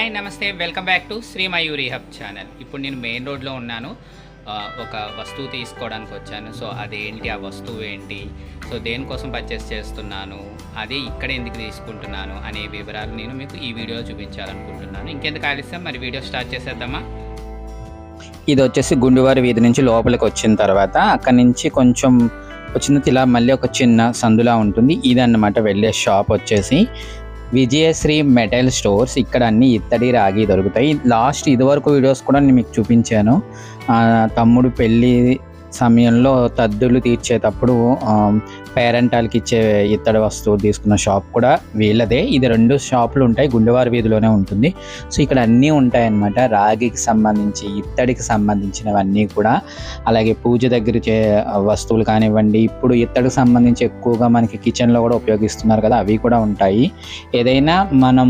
Hi నమస్తే, welcome back to Shri Mayuri hub channel. ఇప్పుడు నేను మెయిన్ రోడ్లో ఉన్నాను. ఒక వస్తువు తీసుకోవడానికి వచ్చాను. సో అదేంటి, ఆ వస్తువు ఏంటి, సో దేనికోసం పర్చేస్ చేస్తున్నాను, అది ఇక్కడ ఎందుకు తీసుకుంటున్నాను అనే వివరాలు నేను మీకు ఈ వీడియోలో చూపించాలనుకుంటున్నాను. ఇంకెందుకు ఆలస్యం, మరి వీడియో స్టార్ట్ చేసేద్దామా? ఇది వచ్చేసి గుండువారి వీధి నుంచి లోపలికి వచ్చిన తర్వాత అక్కడి నుంచి కొంచెం వచ్చిన ఇలా మళ్ళీ ఒక చిన్న సందులా ఉంటుంది. ఇదన్నమాట వెళ్ళే షాప్ వచ్చేసి విజయశ్రీ మెటల్ స్టోర్స్. ఇక్కడ అన్ని ఇత్తడి రాగి దొరుకుతాయి. లాస్ట్ ఇదివరకు వీడియోస్ కూడా నేను మీకు చూపించాను. తమ్ముడు పెళ్ళి సమయంలో తద్దులు తీర్చేటప్పుడు పేరెంటాలకి ఇచ్చే ఇత్తడి వస్తువులు తీసుకున్న షాప్ కూడా వీళ్ళదే. ఇది 2 షాపులు ఉంటాయి, గుండెవారి వీధిలోనే ఉంటుంది. సో ఇక్కడ అన్నీ ఉంటాయన్నమాట. రాగికి సంబంధించి, ఇత్తడికి సంబంధించినవన్నీ కూడా, అలాగే పూజ దగ్గర వస్తువులు కానివ్వండి, ఇప్పుడు ఇత్తడికి సంబంధించి ఎక్కువగా మనకి కిచెన్లో కూడా ఉపయోగిస్తున్నారు కదా, అవి కూడా ఉంటాయి. ఏదైనా మనం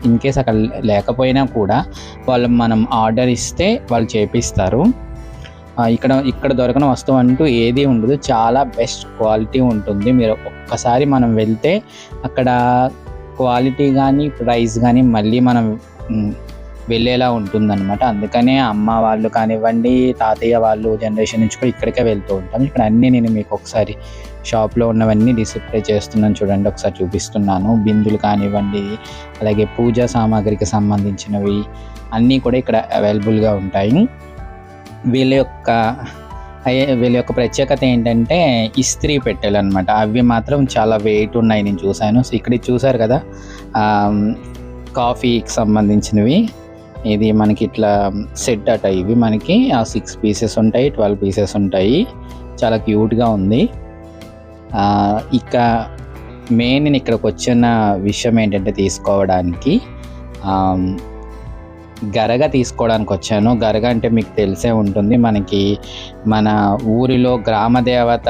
ఇన్ కేస్ అక్కడ లేకపోయినా కూడా మనం ఆర్డర్ ఇస్తే వాళ్ళు చేపిస్తారు. ఇక్కడ దొరకని వస్తువు అంటూ ఏది ఉండదు. చాలా బెస్ట్ క్వాలిటీ ఉంటుంది. మీరు ఒక్కసారి మనం వెళ్తే అక్కడ క్వాలిటీ కానీ ప్రైస్ కానీ మళ్ళీ మనం వెళ్ళేలా ఉంటుందన్నమాట. అందుకనే అమ్మ వాళ్ళు కానివ్వండి, తాతయ్య వాళ్ళు జనరేషన్ నుంచి కూడా ఇక్కడికే వెళ్తూ ఉంటాం. ఇక్కడ అన్నీ నేను మీకు ఒకసారి షాప్లో ఉన్నవన్నీ డిస్ప్లే చేస్తున్నాను, చూడండి. ఒకసారి చూపిస్తున్నాను. బిందులు కానివ్వండి, అలాగే పూజా సామాగ్రికి సంబంధించినవి అన్నీ కూడా ఇక్కడ అవైలబుల్గా ఉంటాయి. వీళ్ళ యొక్క ప్రత్యేకత ఏంటంటే ఇస్త్రీ పెట్టెలు అనమాట. అవి మాత్రం చాలా వెయిట్ ఉన్నాయి, నేను చూశాను. సో ఇక్కడ చూసారు కదా, కాఫీకి సంబంధించినవి. ఇది మనకి ఇట్లా సెట్ అట. ఇవి మనకి 6 పీసెస్ ఉంటాయి, 12 పీసెస్ ఉంటాయి. చాలా క్యూట్గా ఉంది. ఇక మెయిన్ నేను ఇక్కడికి వచ్చిన విషయం ఏంటంటే తీసుకోవడానికి గరగ తీసుకోవడానికి వచ్చాను. గరగ అంటే మీకు తెలిసే ఉంటుంది. మనకి మన ఊరిలో గ్రామ దేవత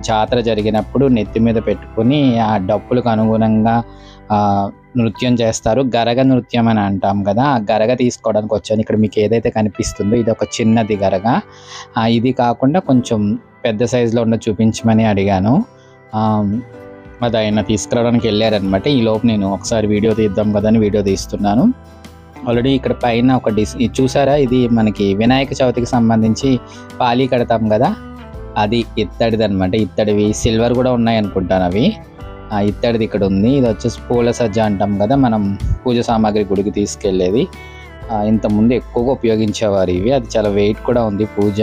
జాతర జరిగినప్పుడు నెత్తి మీద పెట్టుకుని ఆ డప్పులకు అనుగుణంగా నృత్యం చేస్తారు. గరగ నృత్యం అని అంటాం కదా, ఆ గరగ తీసుకోవడానికి వచ్చాను. ఇక్కడ మీకు ఏదైతే కనిపిస్తుందో ఇది ఒక చిన్నది గరగ. ఇది కాకుండా కొంచెం పెద్ద సైజులో ఉన్న చూపించమని అడిగాను. అది ఆయన తీసుకురావడానికి వెళ్ళారనమాట. ఈ లోపు నేను ఒకసారి వీడియో తీద్దాం కదా అని వీడియో తీస్తున్నాను. ఆల్రెడీ ఇక్కడ పైన ఒక చూసారా, ఇది మనకి వినాయక చవితికి సంబంధించి పాలి కడతాం కదా, అది ఇత్తడిది అనమాట. ఇత్తడివి సిల్వర్ కూడా ఉన్నాయి అనుకుంటాను. అవి ఇత్తడిది ఇక్కడ ఉంది. ఇది వచ్చేసి పూల సజ్జ అంటాం కదా, మనం పూజ సామాగ్రి గుడికి తీసుకెళ్ళేది. ఇంతకుముందు ఎక్కువగా ఉపయోగించేవారు ఇవి. అది చాలా వెయిట్ కూడా ఉంది. పూజ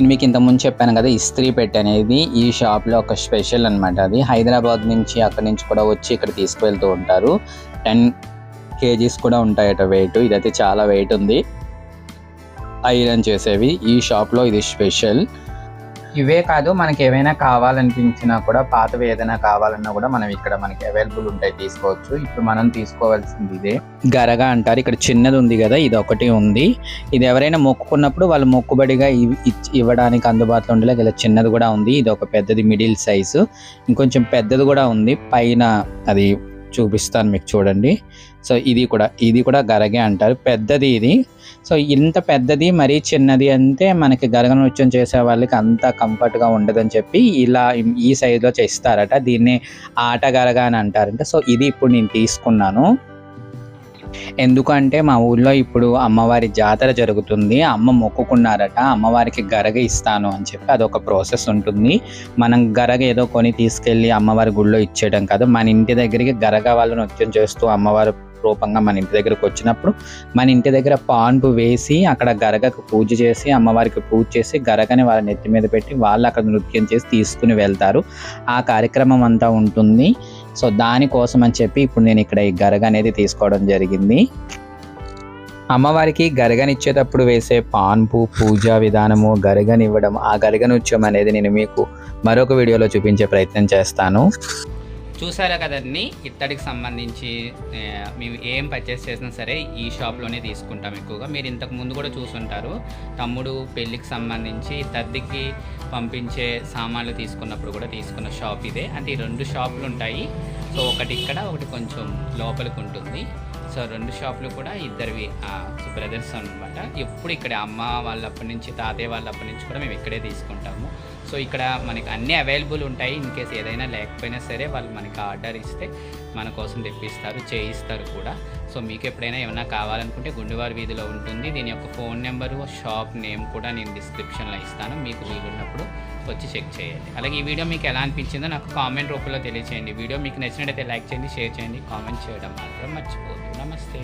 మీకు ఇంతకుముందు చెప్పాను కదా, ఇస్త్రీ పెట్టె అనేది ఈ షాప్లో ఒక స్పెషల్ అనమాట. అది హైదరాబాద్ నుంచి అక్కడి నుంచి కూడా వచ్చి ఇక్కడ తీసుకువెళ్తూ ఉంటారు. 10 kgs కూడా ఉంటాయట వెయిట్. ఇదైతే చాలా వెయిట్ ఉంది. ఐరన్ చేసేవి ఈ షాప్లో ఇది స్పెషల్. ఇవే కాదు, మనకి ఏవైనా కావాలనిపించినా కూడా, పాతవి ఏదైనా కావాలన్నా కూడా మనం ఇక్కడ మనకి అవైలబుల్ ఉంటాయి, తీసుకోవచ్చు. ఇప్పుడు మనం తీసుకోవాల్సింది ఇదే గరగ అంటారు. ఇక్కడ చిన్నది ఉంది కదా, ఇది ఒకటి ఉంది. ఇది ఎవరైనా మొక్కుకున్నప్పుడు వాళ్ళు మొక్కుబడిగా ఇవ్వడానికి అందుబాటులో ఉండేలా ఇలా చిన్నది కూడా ఉంది. ఇది ఒక పెద్దది మిడిల్ సైజు, ఇంకొంచెం పెద్దది కూడా ఉంది. పైన అది చూపిస్తాను మీకు, చూడండి. సో ఇది కూడా గరగే అంటారు, పెద్దది ఇది. సో ఇంత పెద్దది మరీ చిన్నది అంటే మనకి గరగ నృత్యం చేసే వాళ్ళకి అంత కంఫర్ట్గా ఉండదని చెప్పి ఇలా ఈ సైజులో చేస్తారట. దీన్ని ఆట గరగ అని అంటారంట. సో ఇది ఇప్పుడు నేను తీసుకున్నాను. ఎందుకంటే మా ఊళ్ళో ఇప్పుడు అమ్మవారి జాతర జరుగుతుంది. అమ్మ మొక్కుకున్నారట, అమ్మవారికి గరగ ఇస్తాను అని చెప్పి. అదొక ప్రాసెస్ ఉంటుంది. మనం గరగ ఏదో కొని తీసుకెళ్ళి అమ్మవారి గుళ్ళో ఇచ్చేయడం కాదు. మన ఇంటి దగ్గరికి గరగ వాళ్ళు నృత్యం చేస్తూ అమ్మవారి రూపంగా మన ఇంటి దగ్గరకు వచ్చినప్పుడు మన ఇంటి దగ్గర పాన్పు వేసి అక్కడ గరగకు పూజ చేసి, అమ్మవారికి పూజ చేసి, గరగని వాళ్ళ నెత్తి మీద పెట్టి వాళ్ళు అక్కడ నృత్యం చేసి తీసుకుని వెళ్తారు. ఆ కార్యక్రమం అంతా ఉంటుంది. సో దానికోసం అని చెప్పి ఇప్పుడు నేను ఇక్కడ ఈ గరగ అనేది తీసుకోవడం జరిగింది. అమ్మవారికి గరగనిచ్చేటప్పుడు వేసే పాన్పు, పూజా విధానము, గరగనివ్వడం, ఆ గరగ నృత్యం అనేది నేను మీకు మరొక వీడియోలో చూపించే ప్రయత్నం చేస్తాను. చూసారా కదండి, ఇత్తడికి సంబంధించి మేము ఏం పర్చేస్ చేసినా సరే ఈ షాప్లోనే తీసుకుంటాం ఎక్కువగా. మీరు ఇంతకు ముందు కూడా చూసుంటారు, తమ్ముడు పెళ్ళికి సంబంధించి తద్దికి పంపించే సామాన్లు తీసుకున్నప్పుడు కూడా తీసుకున్న షాప్ ఇదే. అంటే ఈ 2 షాపులు ఉంటాయి. సో ఒకటి ఇక్కడ, ఒకటి కొంచెం లోపలికి ఉంటుంది. సో 2 షాపులు కూడా ఇద్దరివి బ్రదర్స్ అనమాట. ఎప్పుడు ఇక్కడ అమ్మ వాళ్ళప్పటి నుంచి తాతయ్య వాళ్ళప్పటి నుంచి కూడా మేము ఇక్కడే తీసుకుంటాము. సో ఇక్కడ మనకి అన్నీ అవైలబుల్ ఉంటాయి. ఇన్ కేస్ ఏదైనా లేకపోయినా సరే వాళ్ళు మనకి ఆర్డర్ ఇస్తే మన కోసం తెప్పిస్తారు, చేయిస్తారు కూడా. సో మీకు ఎప్పుడైనా ఏమైనా కావాలనుకుంటే గుండువారి వీధిలో ఉంటుంది. దీని యొక్క ఫోన్ నెంబరు, షాప్ నేమ్ కూడా నేను డిస్క్రిప్షన్లో ఇస్తాను. మీకు వీలున్నప్పుడు వచ్చి చెక్ చేయండి. అలాగే ఈ వీడియో మీకు ఎలా అనిపించిందో నాకు కామెంట్ రూపంలో తెలియచేయండి. వీడియో మీకు నచ్చినట్టయితే లైక్ చేయండి, షేర్ చేయండి, కామెంట్ చేయడం మాత్రం మర్చిపోవద్దు. నమస్తే.